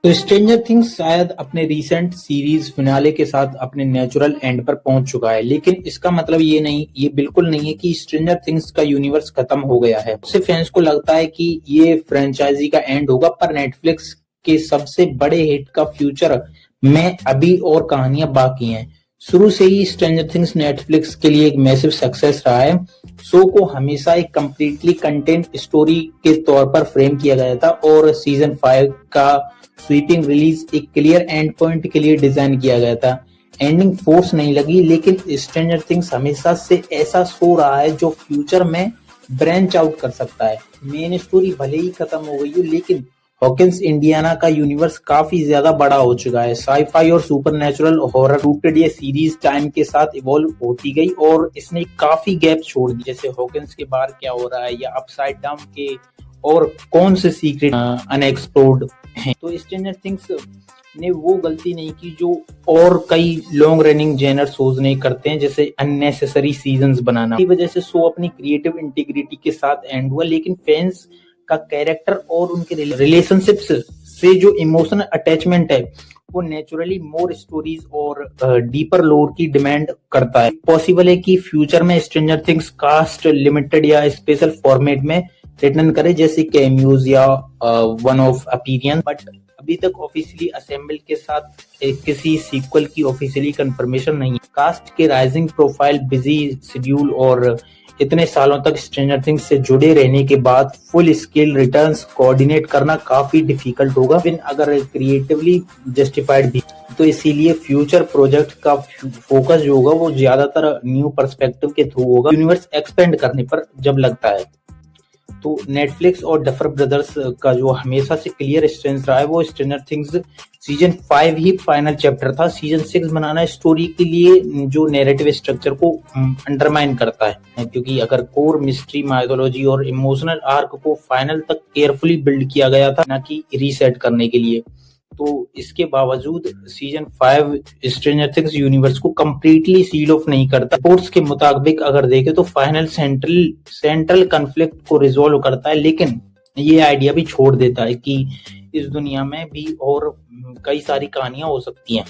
तो stranger things शायद अपने रीसेंट सीरीज फिनाले के साथ अपने नेचुरल एंड पर पहुंच चुका है, लेकिन इसका मतलब ये बिल्कुल नहीं है कि स्ट्रेंजर थिंग्स का यूनिवर्स खत्म हो गया है। उससे फैंस को लगता है कि ये फ्रेंचाइजी का एंड होगा, पर नेटफ्लिक्स के सबसे बड़े हिट का फ्यूचर में अभी और कहानियां बाकी हैं। शुरू से ही स्ट्रेंजर थिंग्स नेटफ्लिक्स के लिए एक मैसिव सक्सेस रहा है। शो को हमेशा एक कंप्लीटली कंटेंट स्टोरी के तौर पर फ्रेम किया गया था और सीजन 5 का स्वीपिंग रिलीज एक क्लियर एंड पॉइंट के लिए डिजाइन किया गया था। एंडिंग फोर्स नहीं लगी, लेकिन स्ट्रेंजर थिंग्स हमेशा से ऐसा शो रहा है जो फ्यूचर में ब्रांच आउट कर सकता है। मेन स्टोरी भले ही खत्म हो गई हो, लेकिन हॉकिंस इंडियाना का यूनिवर्स काफी ज्यादा बड़ा हो चुका है। साईफाई और सुपरनैचुरल हॉरर रूटेड ये सीरीज टाइम के साथ इवॉल्व होती गई और इसने काफी गैप छोड़ दी, जैसे हॉकिंस के बाहर क्या हो रहा है या अपसाइड डाउन के और कौन से सीक्रेट अनएक्सप्लोर्ड हैं। तो स्ट्रेंजर थिंग्स ने वो गलती नहीं की जो और कई लॉन्ग रनिंग जेनर शोज नहीं करते हैं, जैसे अननेसेसरी सीजन्स बनाना। इस वजह से शो अपनी क्रिएटिव इंटीग्रिटी के साथ एंड हुआ, लेकिन फैंस का कैरेक्टर और उनके रिलेशनशिप्स से जो इमोशनल अटैचमेंट है वो नेचुरली मोर स्टोरीज और डीपर लोर की डिमांड करता है। पॉसिबल है कि फ्यूचर में स्ट्रेंजर थिंग्स कास्ट लिमिटेड या स्पेशल फॉर्मेट में रिटर्न करे, जैसे कैमियोज या वन ऑफ अपीयरेंस, बट अभी तक ऑफिशियली असेंबल के साथ किसी सीक्वल की ऑफिशियली कंफर्मेशन नहीं है। कास्ट के राइजिंग प्रोफाइल, बिजी शेड्यूल और इतने सालों तक स्ट्रेंजर थिंग्स से जुड़े रहने के बाद फुल स्केल रिटर्न्स कोऑर्डिनेट करना काफी डिफिकल्ट होगा, अगर क्रिएटिवली जस्टिफाइड भी। तो इसीलिए फ्यूचर प्रोजेक्ट का फोकस जो होगा वो ज्यादातर न्यू पर्सपेक्टिव के थ्रू होगा, यूनिवर्स एक्सपेंड करने पर जब लगता है। तो नेटफ्लिक्स और डफर ब्रदर्स का जो हमेशा से क्लियर स्ट्रेंथ रहा है वो स्ट्रेंजर थिंग्स सीजन 5 ही फाइनल चैप्टर था। सीजन 6 बनाना स्टोरी के लिए जो नैरेटिव स्ट्रक्चर को अंडरमाइन करता है, क्योंकि अगर कोर मिस्ट्री, माइथोलॉजी और इमोशनल आर्क को फाइनल तक केयरफुली बिल्ड किया गया था, ना कि रीसेट करने के लिए। तो इसके बावजूद सीजन 5 स्ट्रेंजर थिंग्स यूनिवर्स को कंप्लीटली सील ऑफ नहीं करता। रिपोर्ट्स के मुताबिक अगर देखें तो फाइनल सेंट्रल कॉन्फ्लिक्ट को रिजॉल्व करता है, लेकिन ये आइडिया भी छोड़ देता है कि इस दुनिया में भी और कई सारी कहानियां हो सकती हैं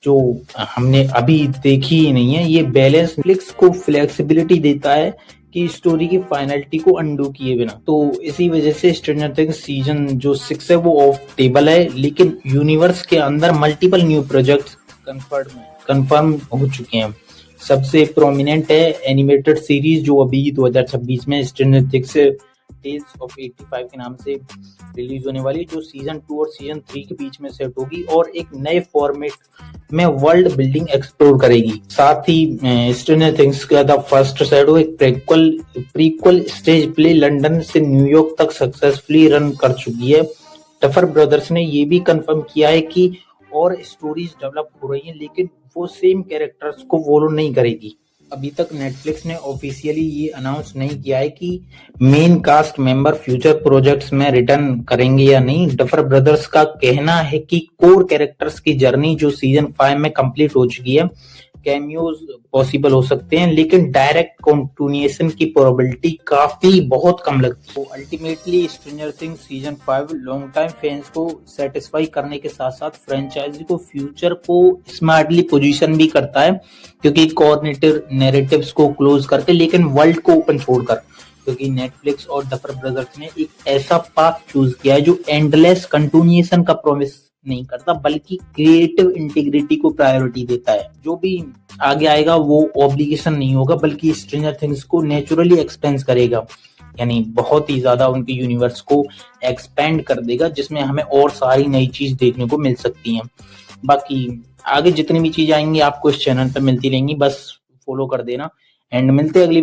जो हमने अभी देखी ही नहीं है। ये बैलेंस नेटफ्लिक्स को फ्लेक्सिबिलिटी देता है कि स्टोरी की फाइनलिटी को अंडू किए बिना। तो इसी वजह से स्ट्रेंजर थिंग्स सीजन जो 6 है वो ऑफ टेबल है, लेकिन यूनिवर्स के अंदर मल्टीपल न्यू प्रोजेक्ट्स कंफर्म हो चुके हैं। सबसे प्रोमिनेंट है एनिमेटेड सीरीज जो अभी 2026 में स्ट्रेंजर थिंग्स टेल्स ऑफ 85 के नाम से रिलीज होने वाली है, जो सीजन 2 और सीजन 3 के बीच में सेट होगी और एक नए फॉर्मेट में वर्ल्ड बिल्डिंग एक्सप्लोर करेगी। साथ ही स्ट्रेंजर थिंग्स का द फर्स्ट शैडो एक प्रीक्वल स्टेज प्ले लंदन से न्यूयॉर्क तक सक्सेसफुली रन कर चुकी है। डफर ब्रदर्स ने ये भी कंफर्म किया है कि और स्टोरीज डेवलप हो रही हैं, लेकिन वो सेम कैरेक्टर्स को फॉलो नहीं करेगी। अभी तक नेटफ्लिक्स ने ऑफिशियली ये अनाउंस नहीं किया है कि main cast member future projects में रिटर्न करेंगे या नहीं। डफर ब्रदर्स का कहना है कि कोर कैरेक्टर्स की जर्नी जो सीजन 5 में कंप्लीट हो चुकी है, कैमियोज पॉसिबल हो सकते हैं, लेकिन डायरेक्ट कंटिन्यूएशन की प्रोबेबिलिटी काफी बहुत कम लगती है। तो ultimately stranger things season 5 long time fans को सेटिस्फाई करने के साथ साथ फ्रेंचाइजी को फ्यूचर को स्मार्टली पोजीशन भी करता है, क्योंकि कोऑर्डिनेटर नैरेटिव्स को क्लोज करके लेकिन वर्ल्ड को ओपन छोड़कर, क्योंकि नेटफ्लिक्स और डफर ब्रदर्स ने एक ऐसा पाथ चूज किया है जो एंडलेस कंटिन्यूएशन का प्रॉमिस नहीं करता, बल्कि क्रिएटिव इंटीग्रिटी को प्रायोरिटी देता है। जो भी आगे आएगा वो ऑब्लिगेशन नहीं होगा, बल्कि स्ट्रेंजर थिंग्स को नेचुरली एक्सपेंड करेगा, यानी बहुत ही ज्यादा उनके यूनिवर्स को एक्सपेंड कर देगा, जिसमें हमें और सारी नई चीज देखने को मिल सकती हैं। बाकी आगे जितनी भी चीज आएंगी आपको इस चैनल पर मिलती रहेंगी, बस फॉलो कर देना। एंड मिलते हैं अगली